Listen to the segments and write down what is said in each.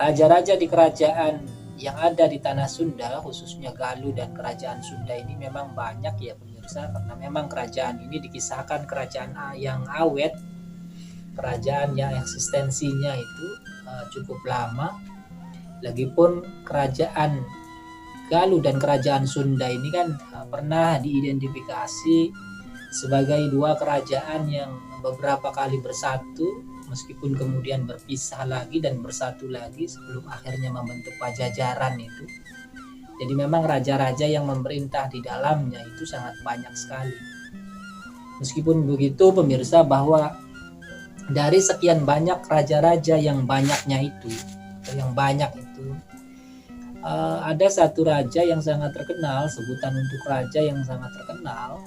raja-raja di kerajaan yang ada di tanah Sunda, khususnya Galuh dan kerajaan Sunda ini memang banyak ya pemirsa, karena memang kerajaan ini dikisahkan kerajaan yang awet, kerajaan yang eksistensinya itu cukup lama. Lagipun kerajaan Galuh dan kerajaan Sunda ini kan pernah diidentifikasi sebagai dua kerajaan yang beberapa kali bersatu, meskipun kemudian berpisah lagi dan bersatu lagi sebelum akhirnya membentuk Pajajaran itu. Jadi memang raja-raja yang memerintah di dalamnya itu sangat banyak sekali. Meskipun begitu pemirsa, bahwa dari sekian banyak raja-raja yang banyaknya itu, ada satu raja yang sangat terkenal, sebutan untuk raja yang sangat terkenal.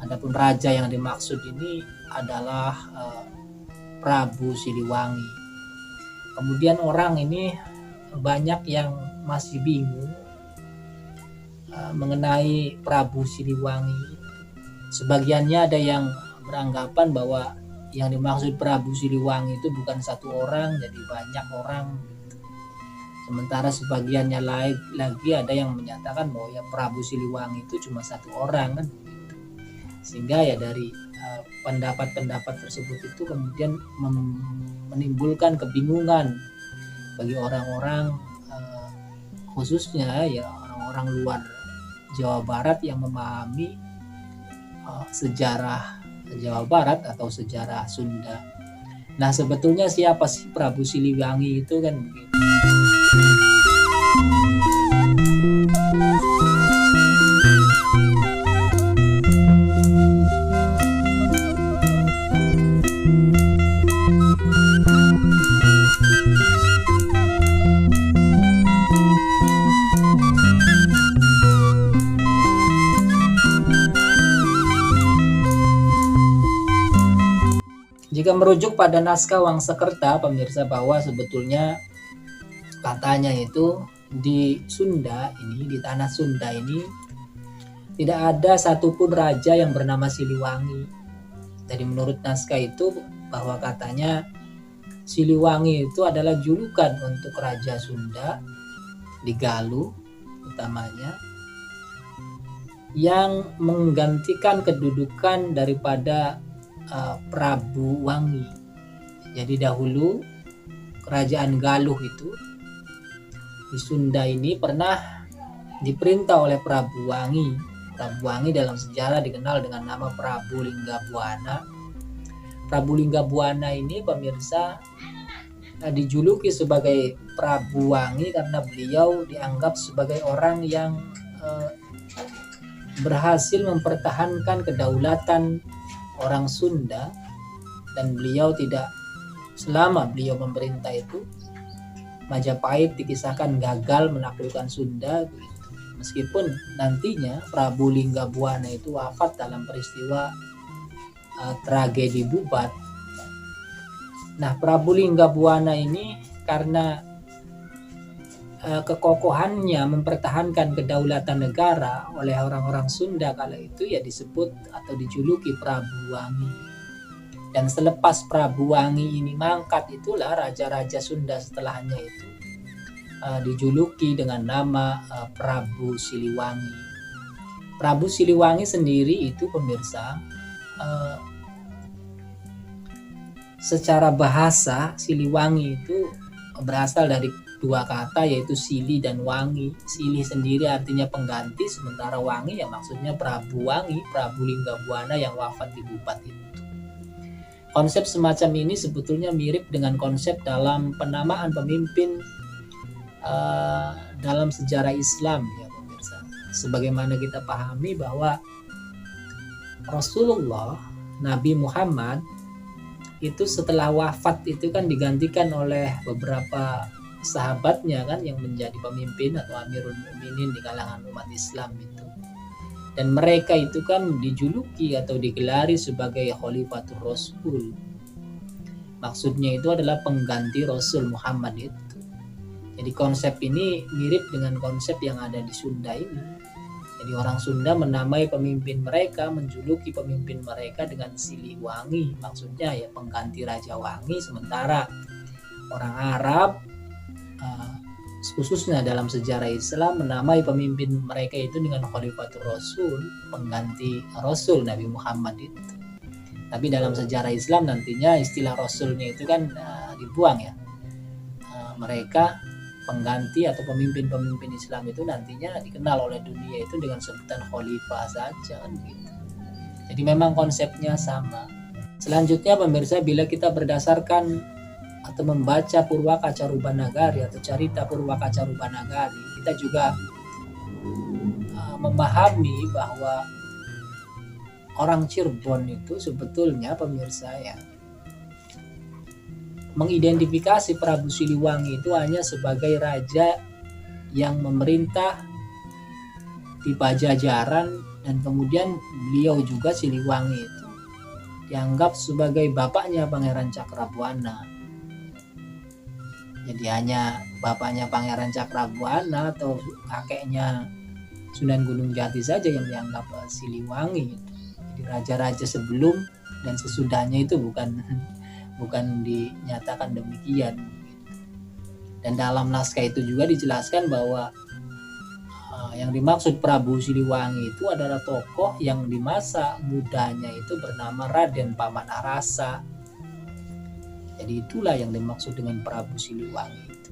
Adapun raja yang dimaksud ini adalah Prabu Siliwangi. Kemudian orang ini banyak yang masih bingung mengenai Prabu Siliwangi. Sebagiannya ada yang beranggapan bahwa yang dimaksud Prabu Siliwangi itu bukan satu orang, jadi banyak orang. Sementara sebagiannya lagi ada yang menyatakan bahwa ya Prabu Siliwangi itu cuma satu orang kan. Sehingga ya dari pendapat-pendapat tersebut itu kemudian menimbulkan kebingungan bagi orang-orang, khususnya ya orang-orang luar Jawa Barat yang memahami sejarah Jawa Barat atau sejarah Sunda. Nah, sebetulnya siapa sih Prabu Siliwangi itu kan begitu. Jika merujuk pada naskah Wangsakerta pemirsa, bahwa sebetulnya katanya itu di Sunda ini, di tanah Sunda ini tidak ada satupun raja yang bernama Siliwangi. Jadi menurut naskah itu bahwa katanya Siliwangi itu adalah julukan untuk raja Sunda di Galuh utamanya, yang menggantikan kedudukan daripada Prabu Wangi. Jadi dahulu kerajaan Galuh itu di Sunda ini pernah diperintah oleh Prabu Wangi. Prabu Wangi dalam sejarah dikenal dengan nama Prabu Linggabuana. Prabu Linggabuana ini pemirsa dijuluki sebagai Prabu Wangi karena beliau dianggap sebagai orang yang berhasil mempertahankan kedaulatan orang Sunda, dan beliau tidak, selama beliau memerintah itu Majapahit dikisahkan gagal menaklukkan Sunda, meskipun nantinya Prabu Linggabuana itu wafat dalam peristiwa tragedi Bubat. Nah, Prabu Linggabuana ini karena kekokohannya mempertahankan kedaulatan negara oleh orang-orang Sunda kala itu ya disebut atau dijuluki Prabu Wangi. Dan selepas Prabu Wangi ini mangkat, itulah raja-raja Sunda setelahnya itu dijuluki dengan nama Prabu Siliwangi. Prabu Siliwangi sendiri itu pemirsa, secara bahasa Siliwangi itu berasal dari dua kata, yaitu Sili dan Wangi. Sili sendiri artinya pengganti, sementara Wangi ya maksudnya Prabu Wangi, Prabu Linggabuana yang wafat di Bubat itu. Konsep semacam ini sebetulnya mirip dengan konsep dalam penamaan pemimpin dalam sejarah Islam ya pemirsa. Sebagaimana kita pahami bahwa Rasulullah Nabi Muhammad itu setelah wafat itu kan digantikan oleh beberapa sahabatnya kan yang menjadi pemimpin atau Amirul Mukminin di kalangan umat Islam itu. Dan mereka itu kan dijuluki atau digelari sebagai Khalifatur Rasul. Maksudnya itu adalah pengganti Rasul Muhammad itu. Jadi konsep ini mirip dengan konsep yang ada di Sunda ini. Jadi orang Sunda menamai pemimpin mereka, menjuluki pemimpin mereka dengan Siliwangi. Maksudnya ya pengganti Raja Wangi, sementara orang Arab khususnya dalam sejarah Islam menamai pemimpin mereka itu dengan Khalifatul Rasul, pengganti Rasul Nabi Muhammad itu. Tapi dalam sejarah Islam nantinya istilah Rasulnya itu kan dibuang ya. Mereka pengganti atau pemimpin-pemimpin Islam itu nantinya dikenal oleh dunia itu dengan sebutan khalifah saja kan gitu. Jadi memang konsepnya sama. Selanjutnya pemirsa, bila kita berdasarkan atau membaca Purwaka Carubanagari atau Carita Purwaka Carubanagari, kita juga memahami bahwa orang Cirebon itu sebetulnya pemirsa ya mengidentifikasi Prabu Siliwangi itu hanya sebagai raja yang memerintah di Pajajaran, dan kemudian beliau juga Siliwangi itu dianggap sebagai bapaknya Pangeran Cakrabuana. Jadi hanya bapaknya Pangeran Cakrabuana atau kakeknya Sunan Gunung Jati saja yang dianggap Siliwangi. Jadi raja-raja sebelum dan sesudahnya itu bukan dinyatakan demikian. Dan dalam naskah itu juga dijelaskan bahwa yang dimaksud Prabu Siliwangi itu adalah tokoh yang di masa mudanya itu bernama Raden Pamanarasa. Jadi itulah yang dimaksud dengan Prabu Siliwangi itu.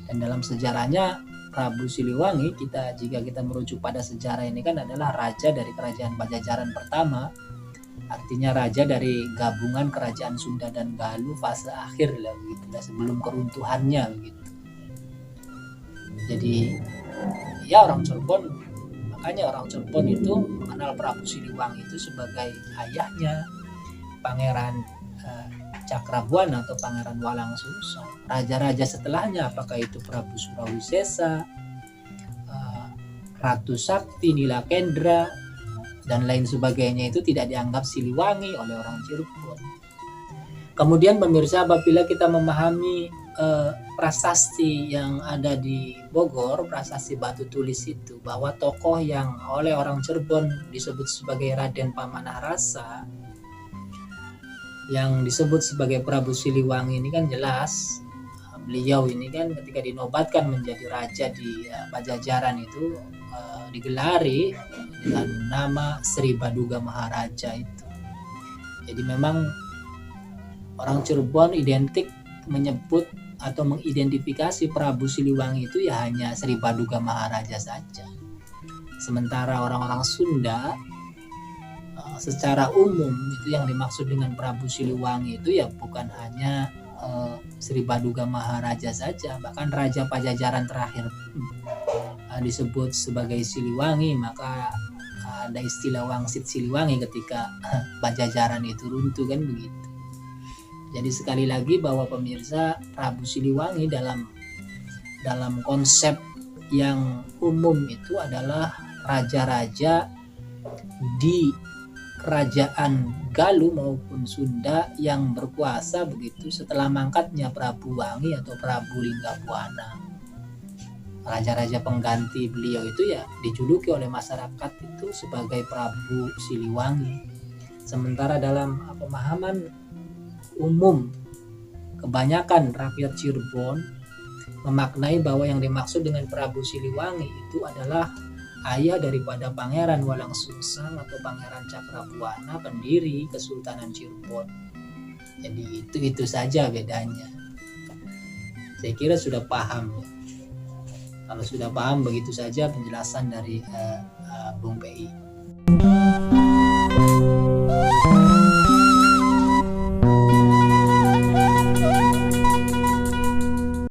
Dan dalam sejarahnya Prabu Siliwangi, jika kita merujuk pada sejarah ini kan adalah raja dari kerajaan Pajajaran pertama. Artinya raja dari gabungan kerajaan Sunda dan Galuh fase akhir lah begitu, sebelum keruntuhannya begitu. Jadi ya makanya orang Cirebon itu mengenal Prabu Siliwangi itu sebagai ayahnya Pangeran Cakrabuana atau Pangeran Walang Sungsang. Raja-raja setelahnya apakah itu Prabu Surawisesa, Ratu Sakti, Nilakendra dan lain sebagainya itu tidak dianggap Siliwangi oleh orang Cirebon. Kemudian pemirsa, apabila kita memahami prasasti yang ada di Bogor, prasasti batu tulis itu, bahwa tokoh yang oleh orang Cirebon disebut sebagai Raden Pamanarasa, yang disebut sebagai Prabu Siliwangi ini kan jelas beliau ini kan ketika dinobatkan menjadi raja di Pajajaran itu digelari dengan nama Sri Baduga Maharaja itu. Jadi memang orang Cirebon identik menyebut atau mengidentifikasi Prabu Siliwangi itu ya hanya Sri Baduga Maharaja saja. Sementara orang-orang Sunda secara umum itu yang dimaksud dengan Prabu Siliwangi itu ya bukan hanya Sri Baduga Maharaja saja, bahkan Raja Pajajaran terakhir disebut sebagai Siliwangi. Maka ada istilah Wangsit Siliwangi ketika Pajajaran itu runtuh kan begitu. Jadi sekali lagi bahwa pemirsa, Prabu Siliwangi dalam konsep yang umum itu adalah raja-raja di kerajaan Galuh maupun Sunda yang berkuasa begitu setelah mangkatnya Prabu Wangi atau Prabu Linggabuana. Raja-raja pengganti beliau itu ya dijuluki oleh masyarakat itu sebagai Prabu Siliwangi. Sementara dalam pemahaman umum kebanyakan rakyat Cirebon memaknai bahwa yang dimaksud dengan Prabu Siliwangi itu adalah ayah daripada Pangeran Walang Sungsang atau Pangeran Cakrabuana, pendiri Kesultanan Cirebon. Jadi itu saja bedanya. Saya kira sudah paham ya. Kalau sudah paham begitu saja penjelasan dari Bung PI.